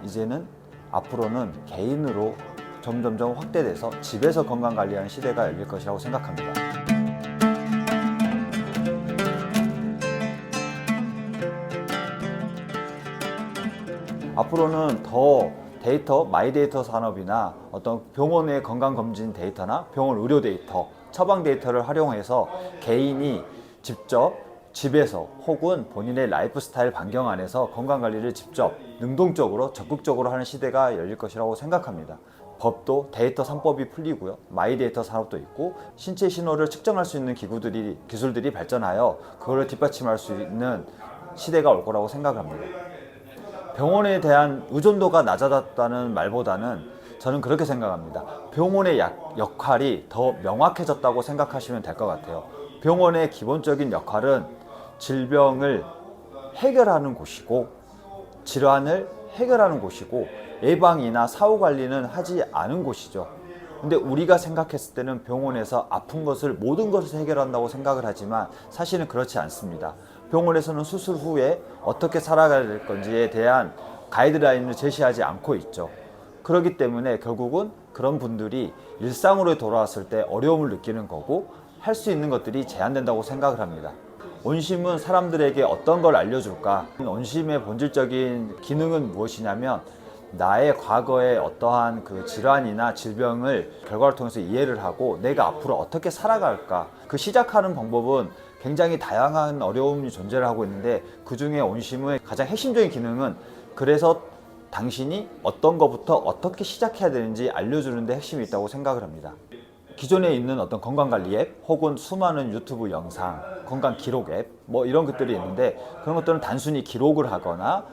이제는 앞으로는 개인으로 점점점 확대돼서 집에서 건강관리하는 시대가 열릴 것이라고 생각합니다. 앞으로는 더 데이터, 마이데이터 산업이나 어떤 병원의 건강검진 데이터나 병원 의료 데이터, 처방 데이터를 활용해서 개인이 직접 집에서 혹은 본인의 라이프 스타일 반경 안에서 건강관리를 직접 능동적으로 적극적으로 하는 시대가 열릴 것이라고 생각합니다. 법도 데이터 3법이 풀리고요. 마이데이터 산업도 있고 신체 신호를 측정할 수 있는 기술들이 발전하여 그걸 뒷받침할 수 있는 시대가 올 거라고 생각합니다. 병원에 대한 의존도가 낮아졌다는 말보다는 저는 그렇게 생각합니다. 병원의 역할이 더 명확해졌다고 생각하시면 될 것 같아요. 병원의 기본적인 역할은 질병을 해결하는 곳이고 질환을 해결하는 곳이고 예방이나 사후관리는 하지 않은 곳이죠. 근데 우리가 생각했을 때는 병원에서 아픈 것을 모든 것을 해결한다고 생각을 하지만 사실은 그렇지 않습니다. 병원에서는 수술 후에 어떻게 살아가야 될 건지에 대한 가이드라인을 제시하지 않고 있죠. 그렇기 때문에 결국은 그런 분들이 일상으로 돌아왔을 때 어려움을 느끼는 거고 할 수 있는 것들이 제한된다고 생각을 합니다. 온심은 사람들에게 어떤 걸 알려줄까? 온심의 본질적인 기능은 무엇이냐면 나의 과거의 어떠한 그 질환이나 질병을 결과를 통해서 이해를 하고 내가 앞으로 어떻게 살아갈까? 그 시작하는 방법은 굉장히 다양한 어려움이 존재를 하고 있는데 그 중에 온심의 가장 핵심적인 기능은 그래서 당신이 어떤 것부터 어떻게 시작해야 되는지 알려주는 데 핵심이 있다고 생각을 합니다. 기존에 있는 어떤 건강관리 앱 혹은 수많은 유튜브 영상, 건강 기록 앱 뭐 이런 것들이 있는데 그런 것들은 단순히 기록을 하거나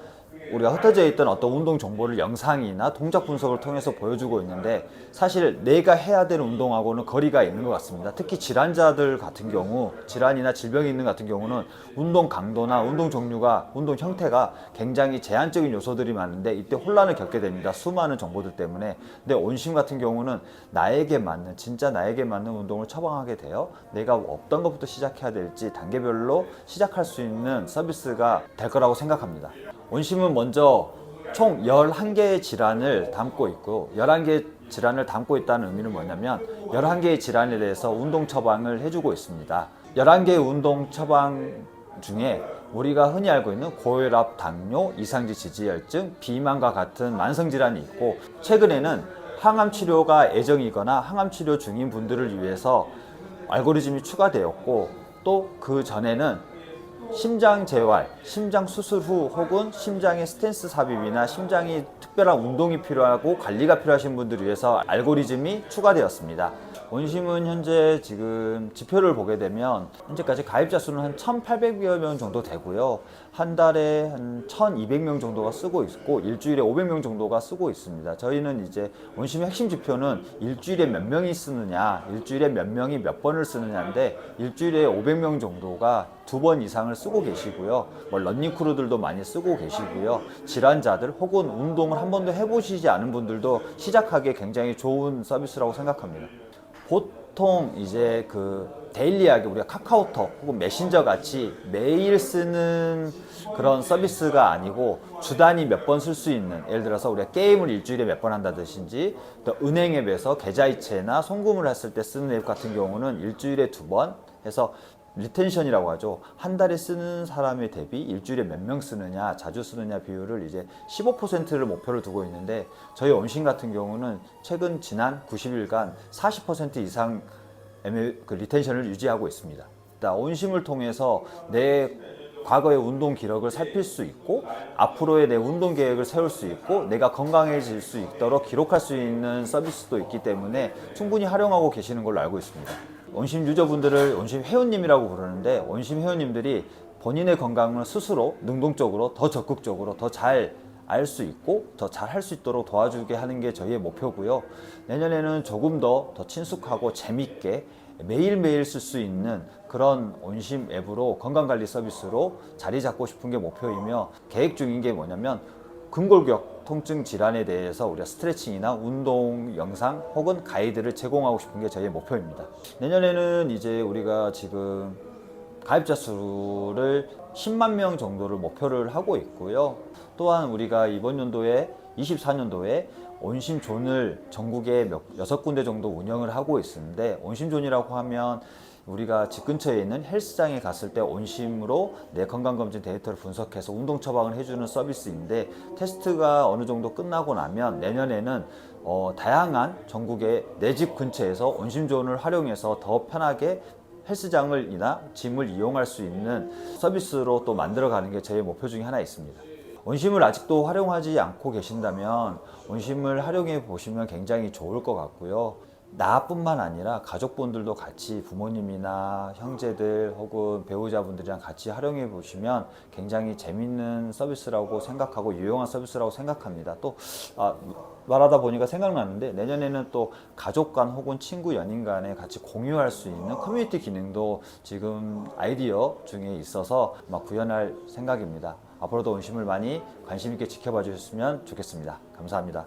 우리가 흩어져 있던 어떤 운동 정보를 영상이나 동작 분석을 통해서 보여주고 있는데 사실 내가 해야 되는 운동하고는 거리가 있는 것 같습니다. 특히 질환자들 같은 경우, 질환이나 질병이 있는 같은 경우는 운동 강도나 운동 종류가, 운동 형태가 굉장히 제한적인 요소들이 많은데 이때 혼란을 겪게 됩니다. 수많은 정보들 때문에. 근데 온심 같은 경우는 나에게 맞는, 진짜 나에게 맞는 운동을 처방하게 돼요. 내가 어떤 것부터 시작해야 될지 단계별로 시작할 수 있는 서비스가 될 거라고 생각합니다. 온심은 먼저 총 11개의 질환을 담고 있고 11개의 질환을 담고 있다는 의미는 뭐냐면 11개의 질환에 대해서 운동 처방을 해주고 있습니다. 11개의 운동 처방 중에 우리가 흔히 알고 있는 고혈압, 당뇨, 이상직 지지혈증, 비만과 같은 만성질환이 있고 최근에는 항암 치료가 애정이거나 항암 치료 중인 분들을 위해서 알고리즘이 추가되었고 또 그 전에는 심장 재활, 심장 수술 후 혹은 심장의 스텐스 삽입이나 심장이 특별한 운동이 필요하고 관리가 필요하신 분들을 위해서 알고리즘이 추가되었습니다. 온심은 현재 지금 지표를 보게 되면 현재까지 가입자 수는 한 1,800여 명 정도 되고요. 한 달에 한 1,200명 정도가 쓰고 있고 일주일에 500명 정도가 쓰고 있습니다. 저희는 이제 온심의 핵심 지표는 일주일에 몇 명이 쓰느냐, 일주일에 몇 명이 몇 번을 쓰느냐인데 일주일에 500명 정도가 2번 이상을 쓰고 계시고요. 뭐 러닝크루들도 많이 쓰고 계시고요. 질환자들 혹은 운동을 한 번도 해보시지 않은 분들도 시작하기에 굉장히 좋은 서비스라고 생각합니다. 보통 이제 그 데일리하게 우리가 카카오톡 혹은 메신저 같이 매일 쓰는 그런 서비스가 아니고 주 단위 몇 번 쓸 수 있는, 예를 들어서 우리가 게임을 일주일에 몇 번 한다든지 또 은행 앱에서 계좌이체나 송금을 했을 때 쓰는 앱 같은 경우는 일주일에 2번 해서 리텐션이라고 하죠. 한 달에 쓰는 사람에 대비 일주일에 몇 명 쓰느냐, 자주 쓰느냐 비율을 이제 15%를 목표를 두고 있는데 저희 온심 같은 경우는 최근 지난 90일간 40% 이상 그 리텐션을 유지하고 있습니다. 온심을 통해서 내 과거의 운동 기록을 살필 수 있고 앞으로의 내 운동 계획을 세울 수 있고 내가 건강해질 수 있도록 기록할 수 있는 서비스도 있기 때문에 충분히 활용하고 계시는 걸로 알고 있습니다. 온심 유저분들을 온심 회원님이라고 부르는데 온심 회원님들이 본인의 건강을 스스로 능동적으로 더 적극적으로 더 잘 알 수 있고 더 잘 할 수 있도록 도와주게 하는 게 저희의 목표고요. 내년에는 조금 더 친숙하고 재밌게 매일매일 쓸 수 있는 그런 온심 앱으로 건강관리 서비스로 자리 잡고 싶은 게 목표이며 계획 중인 게 뭐냐면 근골격 통증 질환에 대해서 우리가 스트레칭이나 운동 영상 혹은 가이드를 제공하고 싶은 게 저희의 목표입니다. 내년에는 이제 우리가 지금 가입자 수를 10만 명 정도를 목표를 하고 있고요. 또한 우리가 이번 연도에 24년도에 온심존을 전국에 6군데 정도 운영을 하고 있는데, 온심존이라고 하면 우리가 집 근처에 있는 헬스장에 갔을 때 온심으로 내 건강검진 데이터를 분석해서 운동 처방을 해주는 서비스인데, 테스트가 어느 정도 끝나고 나면 내년에는 다양한 전국의 내 집 근처에서 온심존을 활용해서 더 편하게 헬스장을이나 짐을 이용할 수 있는 서비스로 또 만들어가는 게 제 목표 중에 하나 있습니다. 온심을 아직도 활용하지 않고 계신다면 온심을 활용해 보시면 굉장히 좋을 것 같고요. 나뿐만 아니라 가족분들도 같이, 부모님이나 형제들 혹은 배우자분들이랑 같이 활용해 보시면 굉장히 재밌는 서비스라고 생각하고 유용한 서비스라고 생각합니다. 또 말하다 보니까 생각나는데, 내년에는 또 가족 간 혹은 친구, 연인 간에 같이 공유할 수 있는 커뮤니티 기능도 지금 아이디어 중에 있어서 구현할 생각입니다. 앞으로도 온심을 많이 관심 있게 지켜봐 주셨으면 좋겠습니다. 감사합니다.